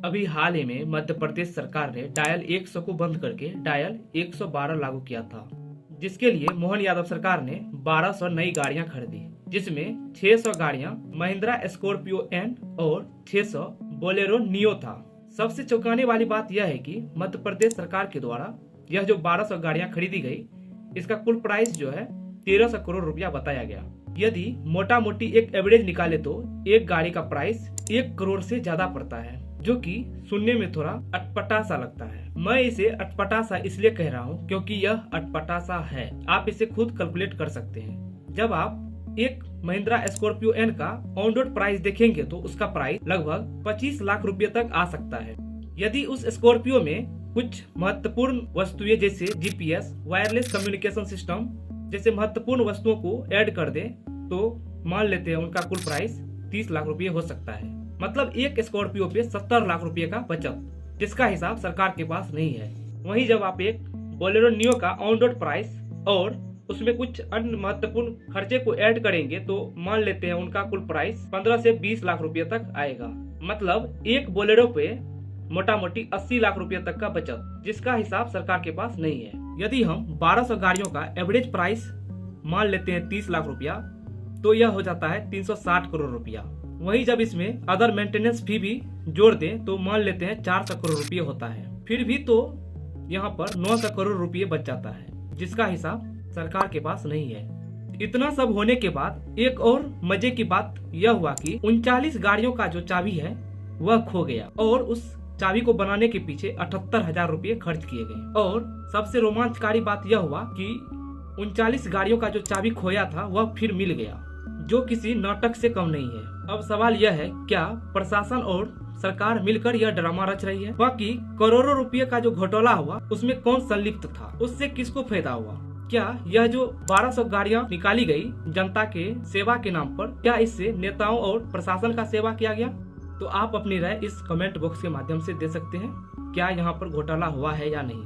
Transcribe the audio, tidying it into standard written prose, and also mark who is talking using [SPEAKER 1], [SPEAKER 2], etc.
[SPEAKER 1] अभी हाल ही में मध्य प्रदेश सरकार ने डायल 100 को बंद करके डायल 112 लागू किया था, जिसके लिए मोहन यादव सरकार ने 1200 नई गाड़ियां खरीदी, जिसमें 600 गाड़ियां महिंद्रा स्कॉर्पियो एन और 600 बोलेरो नियो था। सबसे चौंकाने वाली बात यह है कि मध्य प्रदेश सरकार के द्वारा यह जो 1200 गाड़ियां खरीदी गई, इसका कुल प्राइस जो है 1300 करोड़ रुपया बताया गया। यदि मोटा मोटी एक एवरेज निकाले तो एक गाड़ी का प्राइस 1 करोड़ से ज्यादा पड़ता है, जो कि सुनने में थोड़ा अटपटा सा लगता है। मैं इसे अटपटा सा इसलिए कह रहा हूँ क्योंकि यह अटपटा सा है। आप इसे खुद कैलकुलेट कर सकते हैं। जब आप एक महिंद्रा स्कॉर्पियो एन का ऑन रोड प्राइस देखेंगे तो उसका प्राइस लगभग 25 लाख रुपए तक आ सकता है। यदि उस स्कॉर्पियो में कुछ महत्वपूर्ण वस्तुएं जैसे जीपीएस, वायरलेस कम्युनिकेशन सिस्टम जैसे महत्वपूर्ण वस्तुओं को ऐड कर दे तो मान लेते हैं उनका कुल प्राइस 30 लाख रुपए हो सकता है। मतलब एक स्कॉर्पियो पे 70 लाख रुपए का बचत, जिसका हिसाब सरकार के पास नहीं है। वहीं जब आप एक बोलेरो नियो का ऑन रोड प्राइस और उसमें कुछ अन्य महत्वपूर्ण खर्चे को ऐड करेंगे तो मान लेते हैं उनका कुल प्राइस 15 से 20 लाख रुपए तक आएगा। मतलब एक बोलेरो पे मोटा मोटी 80 लाख रुपए तक का बचत, जिसका हिसाब सरकार के पास नहीं है। यदि हम 1200 गाड़ियों का एवरेज प्राइस मान लेते हैं 30 लाख रुपया, तो यह हो जाता है 360 करोड़ रुपया। वहीं जब इसमें अदर मेंटेनेंस फी भी जोड़ दें तो मान लेते हैं 400 करोड़ रुपये होता है। फिर भी तो यहाँ पर 900 करोड़ रुपये बच जाता है, जिसका हिसाब सरकार के पास नहीं है। इतना सब होने के बाद एक और मजे की बात यह हुआ कि 39 गाड़ियों का जो चाबी है वह खो गया और उस चाबी को बनाने के पीछे 78,000 रुपये खर्च किए गए। और सबसे रोमांचकारी बात यह हुआ कि 39 गाड़ियों का जो चाबी खोया था वह फिर मिल गया, जो किसी नाटक से कम नहीं है। अब सवाल यह है, क्या प्रशासन और सरकार मिलकर यह ड्रामा रच रही है? बाकी करोड़ों रुपए का जो घोटाला हुआ उसमें कौन संलिप्त था, उससे किसको फायदा हुआ? क्या यह जो 1200 गाड़ियां निकाली गई जनता के सेवा के नाम पर, क्या इससे नेताओं और प्रशासन का सेवा किया गया? तो आप अपनी राय इस कमेंट बॉक्स के माध्यम से दे सकते हैं। क्या यहाँ पर घोटाला हुआ है या नहीं?